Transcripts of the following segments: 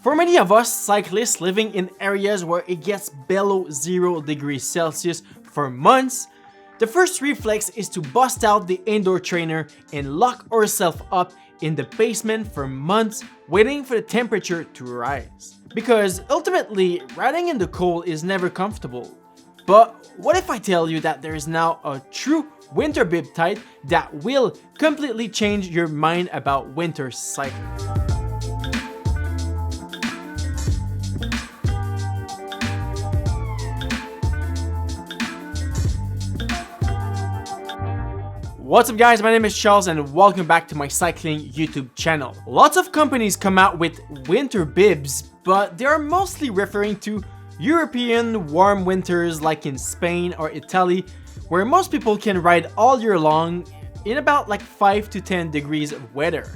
For many of us cyclists living in areas where it gets below 0 degrees Celsius for months, the first reflex is to bust out the indoor trainer and lock ourselves up in the basement for months waiting for the temperature to rise. Because ultimately, riding in the cold is never comfortable. But what if I tell you that there is now a true winter bib type that will completely change your mind about winter cycling? What's up guys, my name is Charles and welcome back to my cycling YouTube channel. Lots of companies come out with winter bibs, but they are mostly referring to European warm winters like in Spain or Italy, where most people can ride all year long in about like 5 to 10 degrees of weather.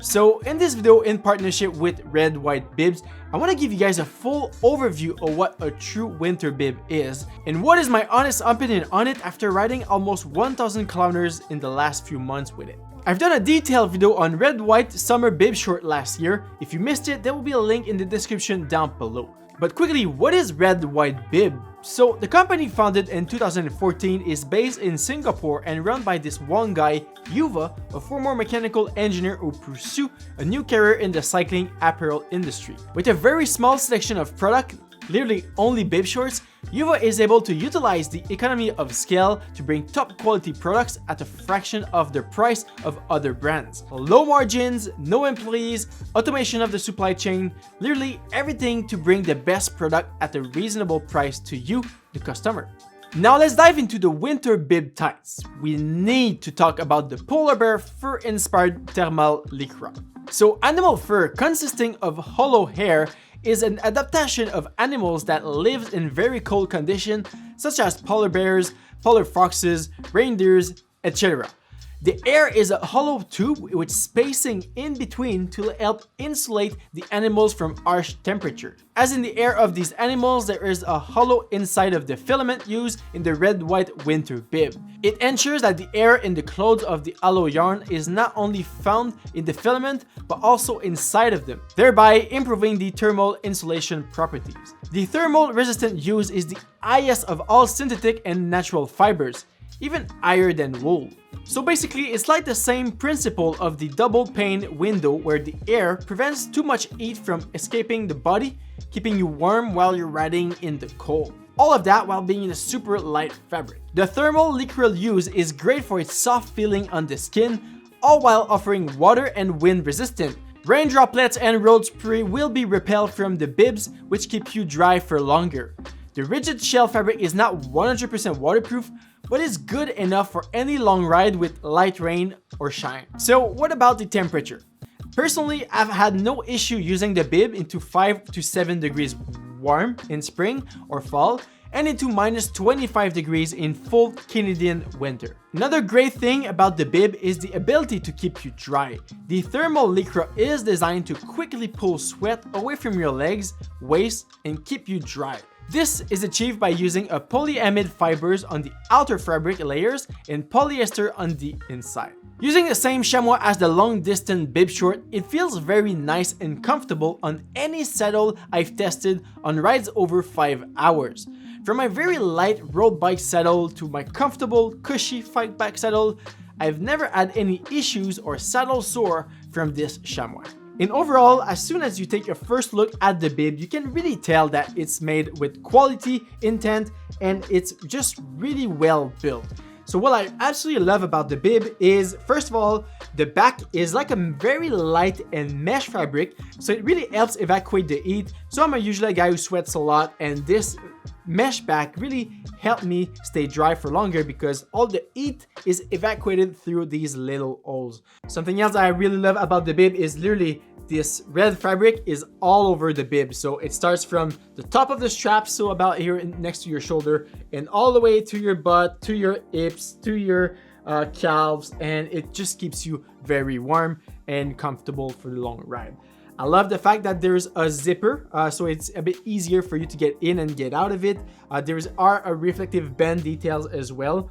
So in this video, in partnership with Red White Bibs, I want to give you guys a full overview of what a true winter bib is and what is my honest opinion on it after riding almost 1,000 kilometers in the last few months with it. I've done a detailed video on Red White Summer Bib Short last year. If you missed it, there will be a link in the description down below. But quickly, what is Red White Bib? So the company, founded in 2014, is based in Singapore and run by this one guy, Yuva, a former mechanical engineer who pursued a new career in the cycling apparel industry. With a very small selection of product, literally only bib shorts, Yuva is able to utilize the economy of scale to bring top quality products at a fraction of the price of other brands. Low margins, no employees, automation of the supply chain, literally everything to bring the best product at a reasonable price to you, the customer. Now let's dive into the winter bib types. We need to talk about the polar bear fur inspired thermal lycra. So animal fur, consisting of hollow hair, is an adaptation of animals that live in very cold conditions such as polar bears, polar foxes, reindeers, etc. The air is a hollow tube with spacing in between to help insulate the animals from harsh temperature. As in the air of these animals, there is a hollow inside of the filament used in the Red White winter bib. It ensures that the air in the clothes of the hollow yarn is not only found in the filament, but also inside of them, thereby improving the thermal insulation properties. The thermal resistant use is the highest of all synthetic and natural fibers, even higher than wool. So basically, it's like the same principle of the double pane window where the air prevents too much heat from escaping the body, keeping you warm while you're riding in the cold. All of that while being in a super light fabric. The thermal lycra use is great for its soft feeling on the skin, all while offering water and wind resistant. Rain droplets and road spray will be repelled from the bibs, which keep you dry for longer. The rigid shell fabric is not 100% waterproof, but is good enough for any long ride with light rain or shine. So what about the temperature? Personally, I've had no issue using the bib into 5 to 7 degrees warm in spring or fall, and into minus 25 degrees in full Canadian winter. Another great thing about the bib is the ability to keep you dry. The thermal lycra is designed to quickly pull sweat away from your legs, waist, and keep you dry. This is achieved by using a polyamide fibers on the outer fabric layers and polyester on the inside. Using the same chamois as the long distance bib short, it feels very nice and comfortable on any saddle I've tested on rides over 5 hours. From my very light road bike saddle to my comfortable, cushy fight back saddle, I've never had any issues or saddle sore from this chamois. And overall, as soon as you take a first look at the bib, you can really tell that it's made with quality, intent, and it's just really well built. So what I absolutely love about the bib is, first of all, the back is like a very light and mesh fabric, so it really helps evacuate the heat. So I'm usually a guy who sweats a lot, and this mesh back really helped me stay dry for longer because all the heat is evacuated through these little holes. Something else I really love about the bib is literally this red fabric is all over the bib. So it starts from the top of the strap, so about here next to your shoulder, and all the way to your butt, to your hips, to your calves, and it just keeps you very warm and comfortable for the long ride. I love the fact that there's a zipper, so it's a bit easier for you to get in and get out of it. There are a reflective band details as well.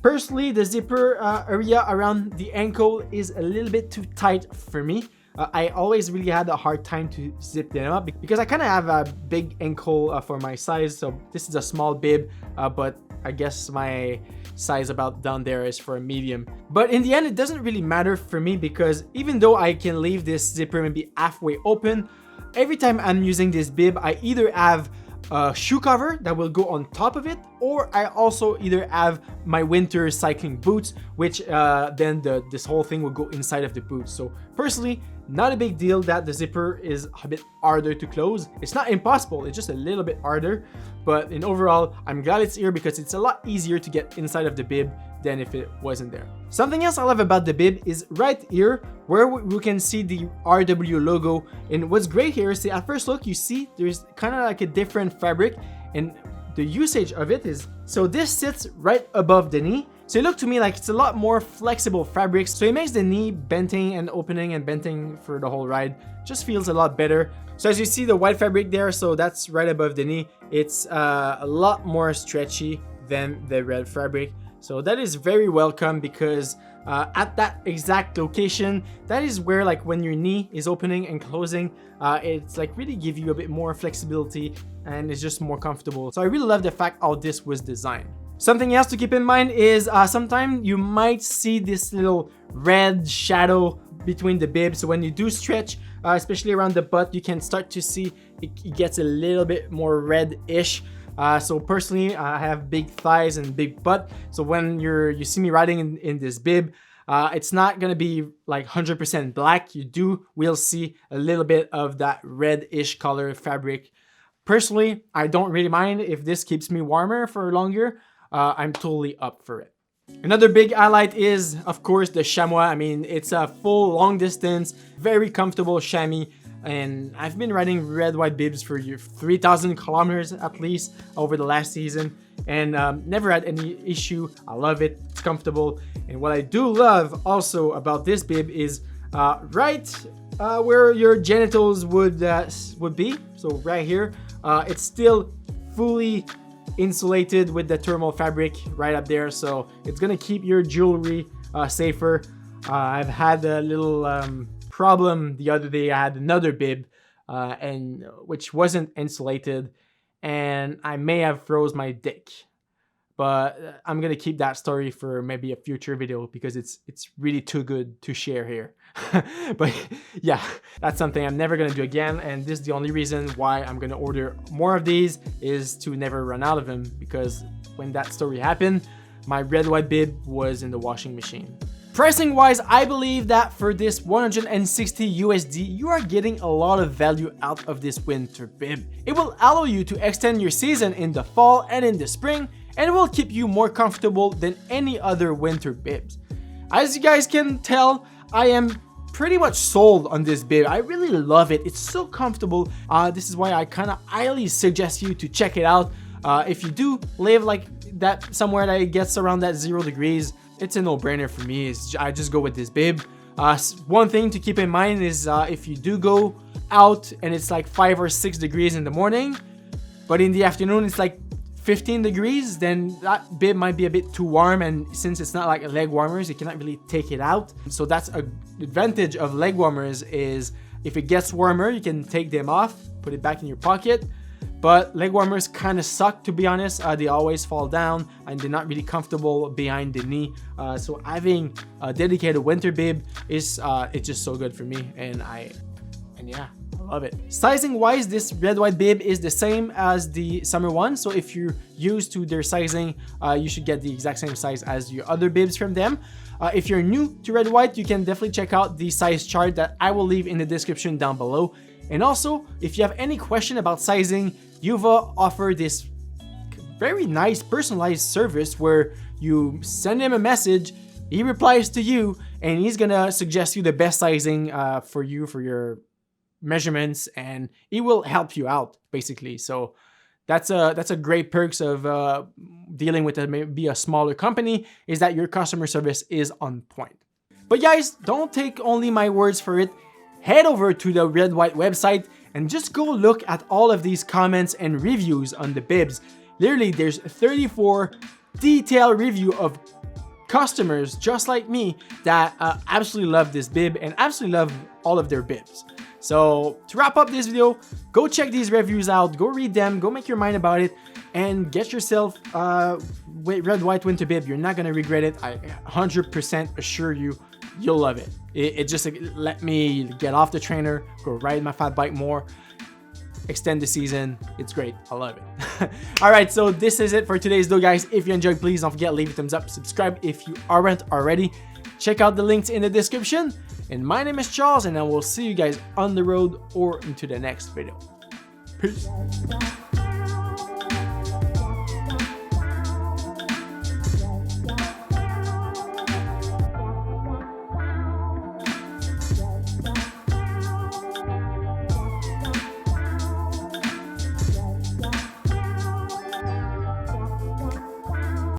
Personally, the zipper area around the ankle is a little bit too tight for me. I always really had a hard time to zip them up because I kind of have a big ankle for my size. So this is a small bib, but I guess my size about down there is for a medium. But in the end, it doesn't really matter for me because even though I can leave this zipper maybe halfway open, every time I'm using this bib, I either have a shoe cover that will go on top of it, or I also either have my winter cycling boots, which then this whole thing will go inside of the boots. So personally, not a big deal that the zipper is a bit harder to close. It's not impossible, it's just a little bit harder. But in overall, I'm glad it's here because it's a lot easier to get inside of the bib than if it wasn't there. Something else I love about the bib is right here where we can see the RW logo. And what's great here is at first look, you see there's kind of like a different fabric, and the usage of it is, so this sits right above the knee. So it looked to me like it's a lot more flexible fabric. So it makes the knee bending and opening and bending for the whole ride. Just feels a lot better. So as you see the white fabric there, so that's right above the knee. It's a lot more stretchy than the red fabric. So that is very welcome because at that exact location, that is where like when your knee is opening and closing, it's like really give you a bit more flexibility and it's just more comfortable. So I really love the fact how this was designed. Something else to keep in mind is sometimes you might see this little red shadow between the bibs. So when you do stretch, especially around the butt, you can start to see it gets a little bit more red-ish. So personally, I have big thighs and big butt. So when you see me riding in this bib, it's not gonna be like 100% black. You will see a little bit of that red-ish color fabric. Personally, I don't really mind if this keeps me warmer for longer. I'm totally up for it. Another big highlight is, of course, the chamois. I mean, it's a full long distance, very comfortable chamois. And I've been riding red white bibs for 3,000 kilometers at least over the last season, and never had any issue. I love it, it's comfortable. And what I do love also about this bib is right where your genitals would be, so right here, it's still fully insulated with the thermal fabric right up there, so it's gonna keep your jewelry safer. I've had a little problem the other day. I had another bib and which wasn't insulated, and I may have froze my dick, but I'm gonna keep that story for maybe a future video because it's really too good to share here. But yeah, that's something I'm never gonna do again, and this is the only reason why I'm gonna order more of these, is to never run out of them, because when that story happened, my red white bib was in the washing machine. Pricing wise, I believe that for this 160 USD, you are getting a lot of value out of this winter bib. It will allow you to extend your season in the fall and in the spring, and it will keep you more comfortable than any other winter bibs. As you guys can tell, I am pretty much sold on this bib. I really love it. It's so comfortable. This is why I kind of highly suggest you to check it out. If you do live like that somewhere that it gets around that 0 degrees, it's a no-brainer for me. I just go with this bib. One thing to keep in mind is if you do go out and it's like 5 or 6 degrees in the morning, but in the afternoon it's like 15 degrees, then that bib might be a bit too warm, and since it's not like leg warmers, you cannot really take it out. So that's an advantage of leg warmers, is if it gets warmer, you can take them off, put it back in your pocket. But leg warmers kind of suck, to be honest. They always fall down and they're not really comfortable behind the knee. So having a dedicated winter bib is it's just so good for me, and yeah, I love it. Sizing wise, this red white bib is the same as the summer one. So if you're used to their sizing, you should get the exact same size as your other bibs from them. If you're new to red white, you can definitely check out the size chart that I will leave in the description down below. And also, if you have any question about sizing, Yuva offer this very nice personalized service where you send him a message, he replies to you, and he's gonna suggest you the best sizing for you, for your measurements, and he will help you out basically. So that's a great perks of dealing with maybe a smaller company, is that your customer service is on point. But guys, don't take only my words for it. Head over to the Red White website and just go look at all of these comments and reviews on the bibs. Literally, there's 34 detailed review of customers just like me that absolutely love this bib and absolutely love all of their bibs. So to wrap up this video, go check these reviews out, go read them, go make your mind about it, and get yourself red white winter bib. You're not gonna regret it. I 100% assure you, you'll love it. It just let me get off the trainer, go ride my fat bike more, extend the season. It's great. I love it. All right, so this is it for today's video, guys. If you enjoyed, please don't forget to leave a thumbs up, subscribe if you aren't already. Check out the links in the description. And my name is Charles, and I will see you guys on the road or into the next video. Peace.